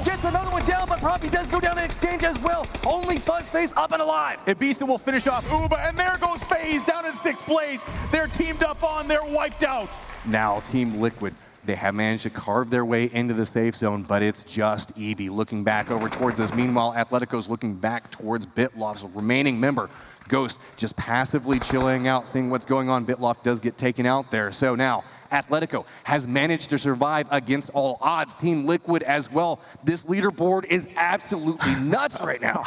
Gets another one down, but Profi does go down in exchange as well. Only Fuzzface up and alive. Abisa will finish off Uba, and there goes FaZe down in 6th place. They're teamed up on. They're wiped out. Now, Team Liquid, they have managed to carve their way into the safe zone, but it's just EB looking back over towards us. Meanwhile, Athletico's looking back towards Bitloft's remaining member. Ghost just passively chilling out, seeing what's going on. Bitloft does get taken out there. So now, Athletico has managed to survive against all odds. Team Liquid as well. This leaderboard is absolutely nuts right now.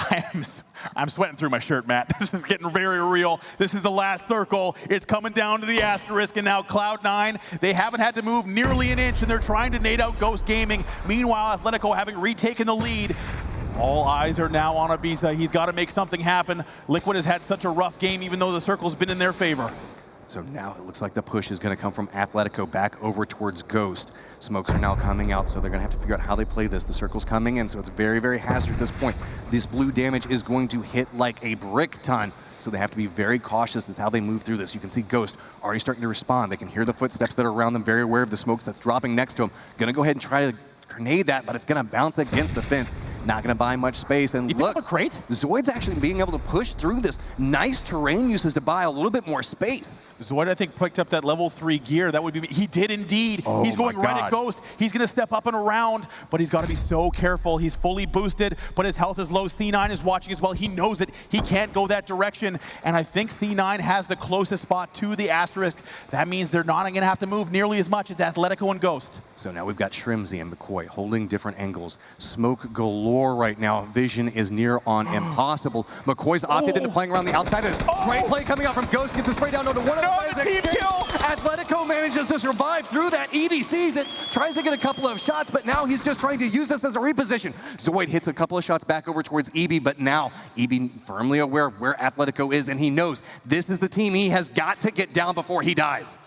I'm sweating through my shirt, Matt. This is getting very real. This is the last circle. It's coming down to the asterisk, and now Cloud9, they haven't had to move nearly an inch, and they're trying to nade out Ghost Gaming. Meanwhile, Athletico having retaken the lead. All eyes are now on Abisa. He's got to make something happen. Liquid has had such a rough game, even though the circle's been in their favor. So now it looks like the push is going to come from Athletico back over towards Ghost. Smokes are now coming out, so they're going to have to figure out how they play this. The circle's coming in, so it's very, very hazardous at this point. This blue damage is going to hit like a brick ton. So they have to be very cautious as how they move through this. You can see Ghost already starting to respond. They can hear the footsteps that are around them, very aware of the smokes that's dropping next to him. Gonna go ahead and try to grenade that, but it's gonna bounce against the fence. Not gonna buy much space. And look, a crate? Zoid's actually being able to push through this. Nice terrain uses to buy a little bit more space. Zoid, I think, picked up that level 3 gear. That would be, he did indeed. Oh, he's going my right God. at Ghost. He's gonna step up and around, but he's gotta be so careful. He's fully boosted, but his health is low. C9 is watching as well. He knows it. He can't go that direction. And I think C9 has the closest spot to the asterisk. That means they're not gonna have to move nearly as much. It's Athletico and Ghost. So now we've got Shrimsy and McCoy holding different angles. Smoke galore right now. Vision is near on impossible. McCoy's opted into playing around the outside. Great play coming out from Ghost. Gets the spray down to one of the team kill! Atletico manages to survive through that. EB sees it, tries to get a couple of shots, but now he's just trying to use this as a reposition. Zoid hits a couple of shots back over towards EB, but now EB firmly aware of where Atletico is, and he knows this is the team he has got to get down before he dies.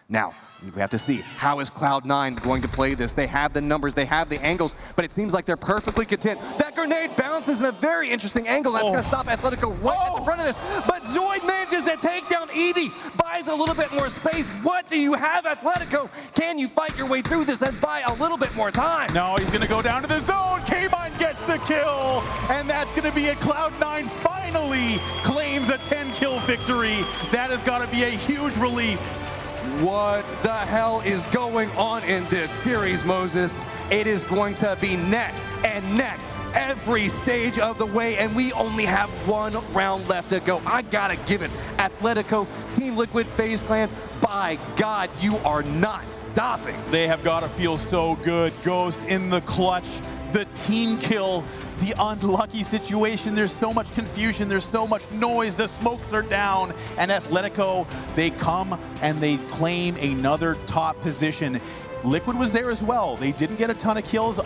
Now, we have to see, how is Cloud9 going to play this? They have the numbers, they have the angles, but it seems like they're perfectly content. That grenade bounces in a very interesting angle. That's going to stop Atletico right at the front of this. But Zoid manages to take down Eevee, buys a little bit more space. What do you have, Atletico? Can you fight your way through this and buy a little bit more time? No, he's going to go down to the zone. K-Mine gets the kill, and that's going to be a Cloud9 finally claims a 10-kill victory. That has got to be a huge relief. What the hell is going on in this series, Moses? It is going to be neck and neck every stage of the way, and we only have one round left to go. I gotta give it. Atletico, Team Liquid, FaZe Clan, by God, you are not stopping. They have got to feel so good. Ghost in the clutch, the team kill, the unlucky situation. There's so much confusion, there's so much noise, the smokes are down, and Atletico, they come and they claim another top position. Liquid was there as well. They didn't get a ton of kills.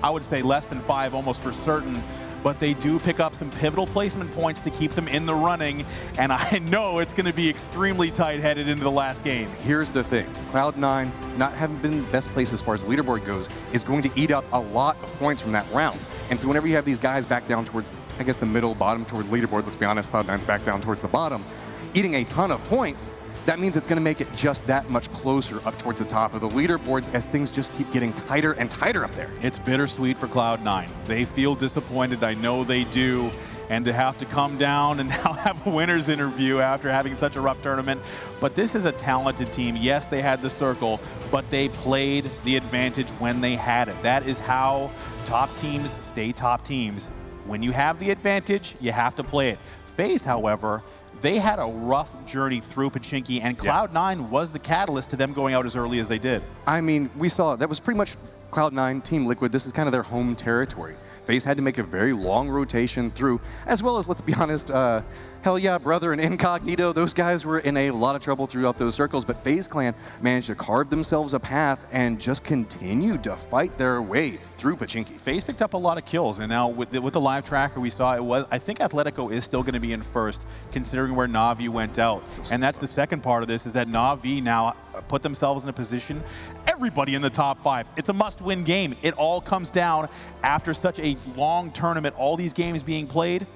I would say less than 5 almost for certain, but they do pick up some pivotal placement points to keep them in the running, and I know it's going to be extremely tight headed into the last game. Here's the thing, Cloud9, not having been best placed as far as the leaderboard goes, is going to eat up a lot of points from that round. And so whenever you have these guys back down towards, I guess, the middle, bottom toward the leaderboard, let's be honest, Cloud9's back down towards the bottom, eating a ton of points, that means it's going to make it just that much closer up towards the top of the leaderboards as things just keep getting tighter and tighter up there. It's bittersweet for Cloud9. They feel disappointed, I know they do, and to have to come down and now have a winner's interview after having such a rough tournament. But this is a talented team. Yes, they had the circle, but they played the advantage when they had it. That is how top teams stay top teams. When you have the advantage, you have to play it. FaZe, however, they had a rough journey through Pachinki, and Cloud9 was the catalyst to them going out as early as they did. I mean, we saw that was pretty much Cloud9, Team Liquid. This is kind of their home territory. FaZe had to make a very long rotation through, as well as, let's be honest, Hell Yeah Brother and Incognito, those guys were in a lot of trouble throughout those circles, but FaZe Clan managed to carve themselves a path and just continued to fight their way through Pachinki. FaZe picked up a lot of kills, and now with the live tracker we saw, I think Atletico is still going to be in first, considering where Na'Vi went out. And that's the second part of this, is that Na'Vi now put themselves in a position, everybody in the top 5. It's a must-win game. It all comes down after such a long tournament, all these games being played,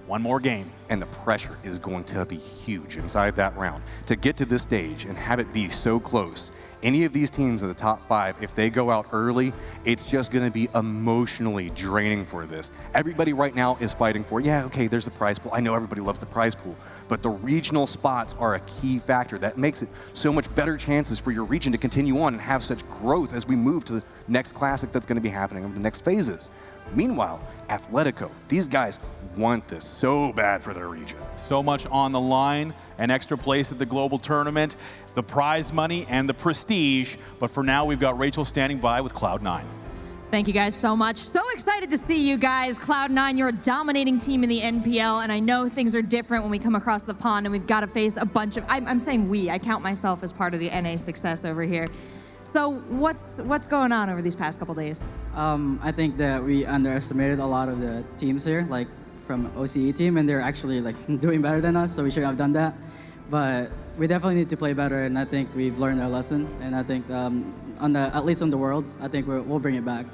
one more game. And the pressure is going to be huge inside that round. To get to this stage and have it be so close, any of these teams in the top 5, if they go out early, it's just going to be emotionally draining for this. Everybody right now is fighting for, yeah, okay, there's the prize pool. I know everybody loves the prize pool, but the regional spots are a key factor. That makes it so much better chances for your region to continue on and have such growth as we move to the next classic that's going to be happening over the next phases. Meanwhile, Atletico, these guys want this so bad for their region. So much on the line, an extra place at the global tournament, the prize money and the prestige, but for now we've got Rachel standing by with Cloud9. Thank you guys so much. So excited to see you guys. Cloud9, you're a dominating team in the NPL, and I know things are different when we come across the pond and we've got to face a bunch of, I'm saying we, I count myself as part of the NA success over here. So what's going on over these past couple days? I think that we underestimated a lot of the teams here, like from OCE team, and they're actually like doing better than us, so we shouldn't have done that. But we definitely need to play better, and I think we've learned our lesson. And I think at least on the Worlds, I think we'll bring it back.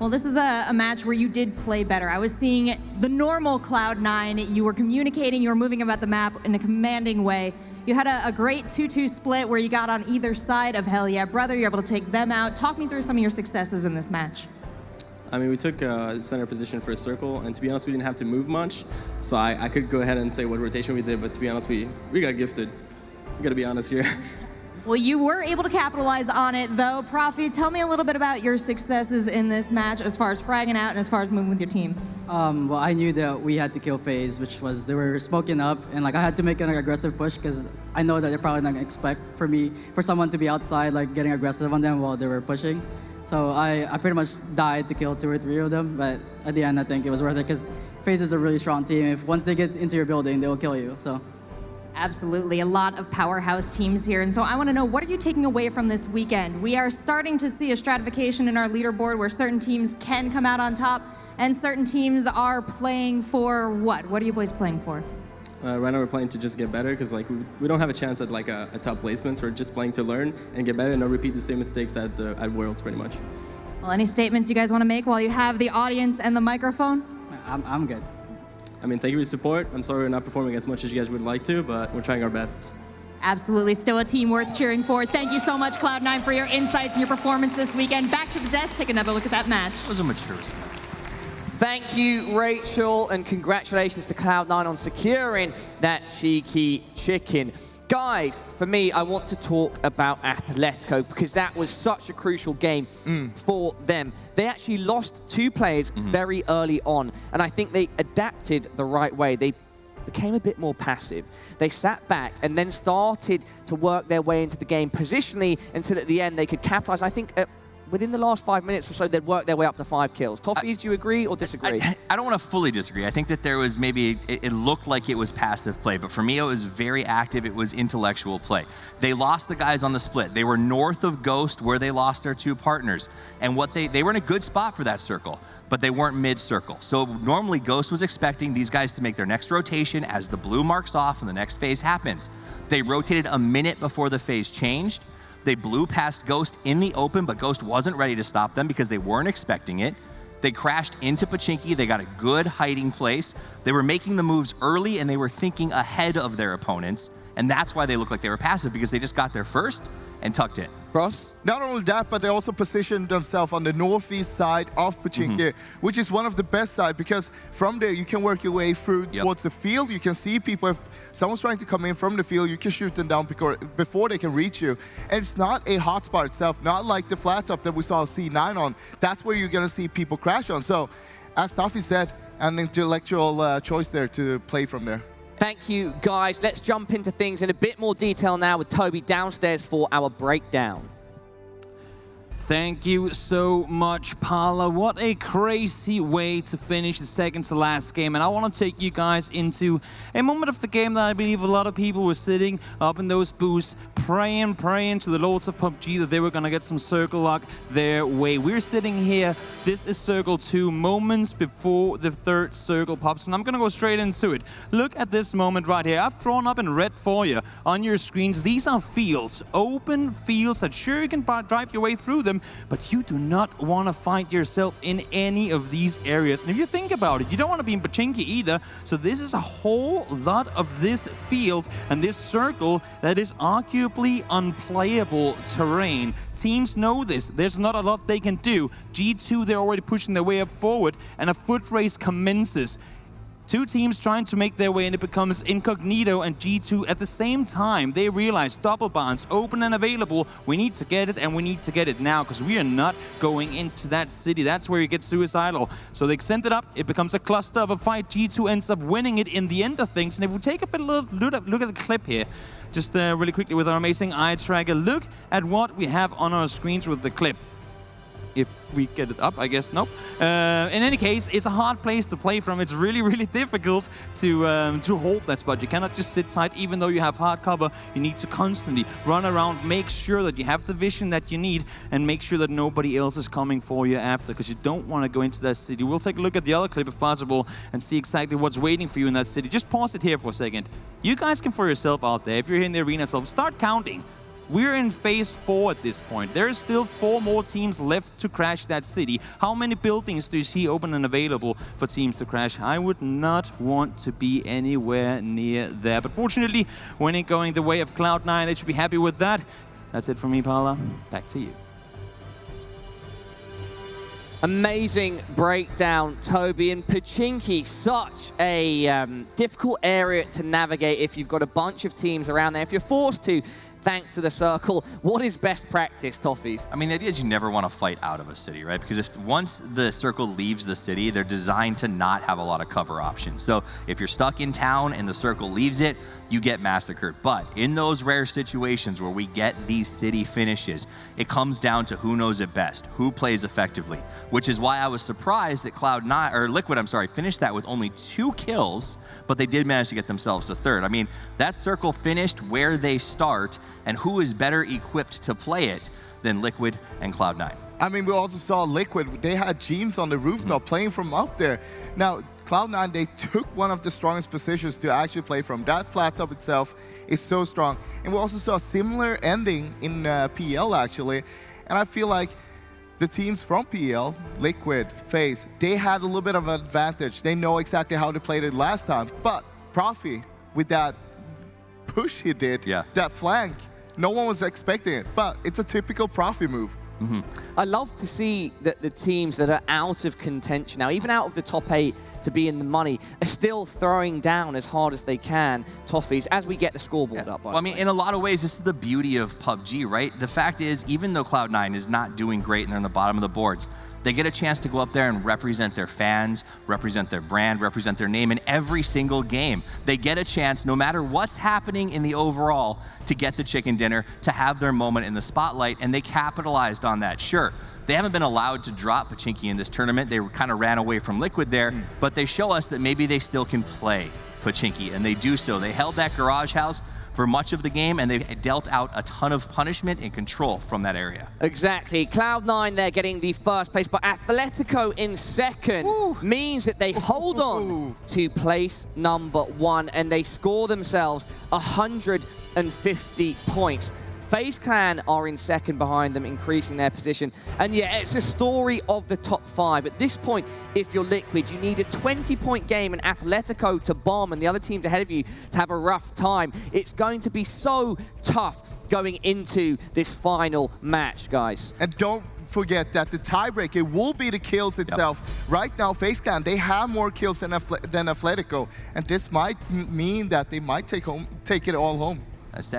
Well, this is a match where you did play better. I was seeing the normal Cloud9. You were communicating, you were moving about the map in a commanding way. You had a great 2-2 split where you got on either side of Hell Yeah Brother. You're able to take them out. Talk me through some of your successes in this match. I mean, we took center position for a circle, and to be honest, we didn't have to move much. So I could go ahead and say what rotation we did, but to be honest, we got gifted. We gotta be honest here. Well, you were able to capitalize on it, though. Profi, tell me a little bit about your successes in this match as far as fragging out and as far as moving with your team. Well, I knew that we had to kill FaZe, which was they were smoking up, and like I had to make an aggressive push because I know that they're probably not gonna expect for someone to be outside, like getting aggressive on them while they were pushing. So I pretty much died to kill 2 or 3 of them, but at the end I think it was worth it because FaZe is a really strong team. If once they get into your building, they will kill you. So. Absolutely, a lot of powerhouse teams here. And so I want to know, what are you taking away from this weekend? We are starting to see a stratification in our leaderboard where certain teams can come out on top and certain teams are playing for what? What are you boys playing for? Right now we're playing to just get better because like we don't have a chance at like a top placements. We're just playing to learn and get better and not repeat the same mistakes at Worlds pretty much. Well, any statements you guys want to make while you have the audience and the microphone? I'm good. I mean, thank you for your support. I'm sorry we're not performing as much as you guys would like to, but we're trying our best. Absolutely, still a team worth cheering for. Thank you so much, Cloud9, for your insights and your performance this weekend. Back to the desk, take another look at that match. It was a mature match. Thank you, Rachel, and congratulations to Cloud9 on securing that cheeky chicken. Guys, for me, I want to talk about Atletico because that was such a crucial game for them. They actually lost 2 players very early on, and I think they adapted the right way. They became a bit more passive. They sat back and then started to work their way into the game positionally until at the end they could capitalize. I think within the last 5 minutes or so, they'd worked their way up to 5 kills. Toffees, do you agree or disagree? I don't want to fully disagree. I think that there was maybe, it looked like it was passive play, but for me, it was very active. It was intellectual play. They lost the guys on the split. They were north of Ghost where they lost their 2 partners. And what they were in a good spot for that circle, but they weren't mid-circle. So normally Ghost was expecting these guys to make their next rotation as the blue marks off and the next phase happens. They rotated a minute before the phase changed. They blew past Ghost in the open, but Ghost wasn't ready to stop them because they weren't expecting it. They crashed into Pachinki. They got a good hiding place. They were making the moves early, and they were thinking ahead of their opponents. And that's why they looked like they were passive, because they just got there first and tucked in. Ross? Not only that, but they also positioned themselves on the northeast side of Pachinki, which is one of the best sides, because from there you can work your way through towards the field. You can see people. If someone's trying to come in from the field, you can shoot them down before they can reach you. And it's not a hotspot itself, not like the flat top that we saw C9 on. That's where you're going to see people crash on. So, as Toffee said, an intellectual choice there to play from there. Thank you, guys. Let's jump into things in a bit more detail now with Toby downstairs for our breakdown. Thank you so much, Paula. What a crazy way to finish the second to last game. And I want to take you guys into a moment of the game that I believe a lot of people were sitting up in those booths praying to the lords of PUBG that they were going to get some circle luck their way. We're sitting here. This is circle 2, moments before the 3rd circle pops. And I'm going to go straight into it. Look at this moment right here. I've drawn up in red for you on your screens. These are fields, open fields that sure you can drive your way through them, but you do not want to find yourself in any of these areas. And if you think about it, you don't want to be in Pachinki either. So this is a whole lot of this field and this circle that is arguably unplayable terrain. Teams know this. There's not a lot they can do. G2, they're already pushing their way up forward, and a foot race commences. 2 teams trying to make their way, and it becomes Incognito and G2 at the same time. They realize double bonds open and available. We need to get it, and we need to get it now, because we are not going into that city. That's where you get suicidal. So they send it up. It becomes a cluster of a fight. G2 ends up winning it in the end of things. And if we take a look at the clip here, just really quickly with our amazing eye tracker, look at what we have on our screens with the clip. If we get it up, I guess, nope. In any case, it's a hard place to play from. It's really, really difficult to hold that spot. You cannot just sit tight, even though you have hard cover. You need to constantly run around, make sure that you have the vision that you need, and make sure that nobody else is coming for you after, because you don't want to go into that city. We'll take a look at the other clip, if possible, and see exactly what's waiting for you in that city. Just pause it here for a second. You guys can, for yourself out there, if you're here in the arena itself, start counting. We're in phase 4 at this point. There's still 4 more teams left to crash that city. How many buildings do you see open and available for teams to crash? I would not want to be anywhere near there. But fortunately, when it going the way of Cloud9, they should be happy with that. That's it from me, Paula. Back to you. Amazing breakdown, Toby. And Pochinki, such a difficult area to navigate if you've got a bunch of teams around there. If you're forced to, thanks to the circle, what is best practice, Toffees? I mean, the idea is you never want to fight out of a city, right? Because if once the circle leaves the city, they're designed to not have a lot of cover options. So if you're stuck in town and the circle leaves it, you get massacred. But in those rare situations where we get these city finishes, it comes down to who knows it best, who plays effectively, which is why I was surprised that Cloud9, or Liquid, I'm sorry, finished that with only 2 kills, but they did manage to get themselves to 3rd. I mean, that circle finished where they start, and who is better equipped to play it than Liquid and Cloud9? I mean, we also saw Liquid. They had James on the rooftop playing from up there. Now, Cloud9, they took one of the strongest positions to actually play from. That flat top itself is so strong. And we also saw a similar ending in PL, actually. And I feel like the teams from PL, Liquid, FaZe, they had a little bit of an advantage. They know exactly how to play it last time. But Profi, with that push he did, that flank, no one was expecting it. But it's a typical Profi move. I love to see that the teams that are out of contention now, even out of the top 8 to be in the money, are still throwing down as hard as they can, Toffees, as we get the scoreboard up. Well, I mean, in a lot of ways, this is the beauty of PUBG, right? The fact is, even though Cloud9 is not doing great and they're in the bottom of the boards, they get a chance to go up there and represent their fans, represent their brand, represent their name in every single game. They get a chance, no matter what's happening in the overall, to get the chicken dinner, to have their moment in the spotlight, and they capitalized on that. Sure, they haven't been allowed to drop Pochinki in this tournament. They kind of ran away from Liquid there, but they show us that maybe they still can play Pochinki, and they do so. They held that garage house for much of the game, and they've dealt out a ton of punishment and control from that area. Exactly. Cloud9, they're getting the 1st place, but Athletico in 2nd means that they hold on to place number 1, and they score themselves 150 points. FaZe Clan are in 2nd behind them, increasing their position. And yeah, it's a story of the top 5. At this point, if you're Liquid, you need a 20-point game and Athletico to bomb and the other teams ahead of you to have a rough time. It's going to be so tough going into this final match, guys. And don't forget that the tiebreaker will be the kills itself. Right now, FaZe Clan, they have more kills than Athletico, and this might mean that they might take it all home.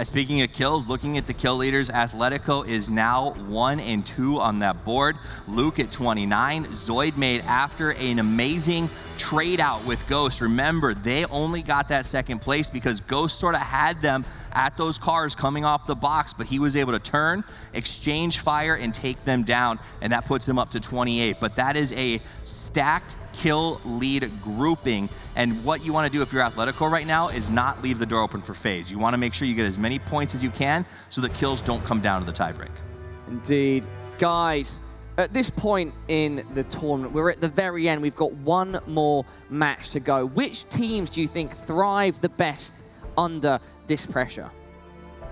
Speaking of kills, looking at the kill leaders, Athletico is now 1 and 2 on that board. Luke at 29. Zoid made after an amazing trade out with Ghost. Remember, they only got that 2nd place because Ghost sort of had them at those cars coming off the box, but he was able to turn, exchange fire, and take them down, and that puts him up to 28. But that is a stacked kill lead grouping, and what you want to do if you're Athletico right now is not leave the door open for FaZe. You want to make sure you get as many points as you can so that kills don't come down to the tiebreak. Indeed. Guys, at this point in the tournament, we're at the very end. We've got 1 more match to go. Which teams do you think thrive the best under this pressure?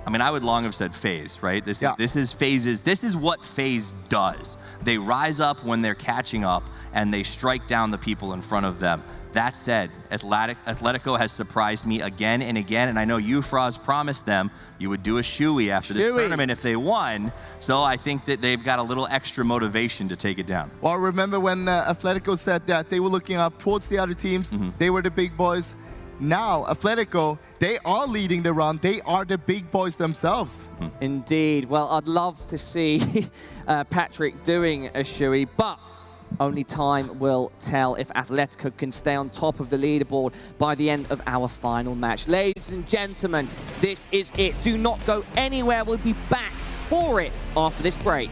I mean, I would long have said FaZe, right? This is FaZe's. This is what FaZe does. They rise up when they're catching up, and they strike down the people in front of them. That said, Athletico has surprised me again and again, and I know you, Froz, promised them you would do a shoey after this tournament if they won. So I think that they've got a little extra motivation to take it down. Well, remember when Athletico said that they were looking up towards the other teams, they were the big boys. Now, Athletico, they are leading the run. They are the big boys themselves. Indeed. Well, I'd love to see Patrick doing a shoey, but only time will tell if Athletico can stay on top of the leaderboard by the end of our final match. Ladies and gentlemen, this is it. Do not go anywhere. We'll be back for it after this break.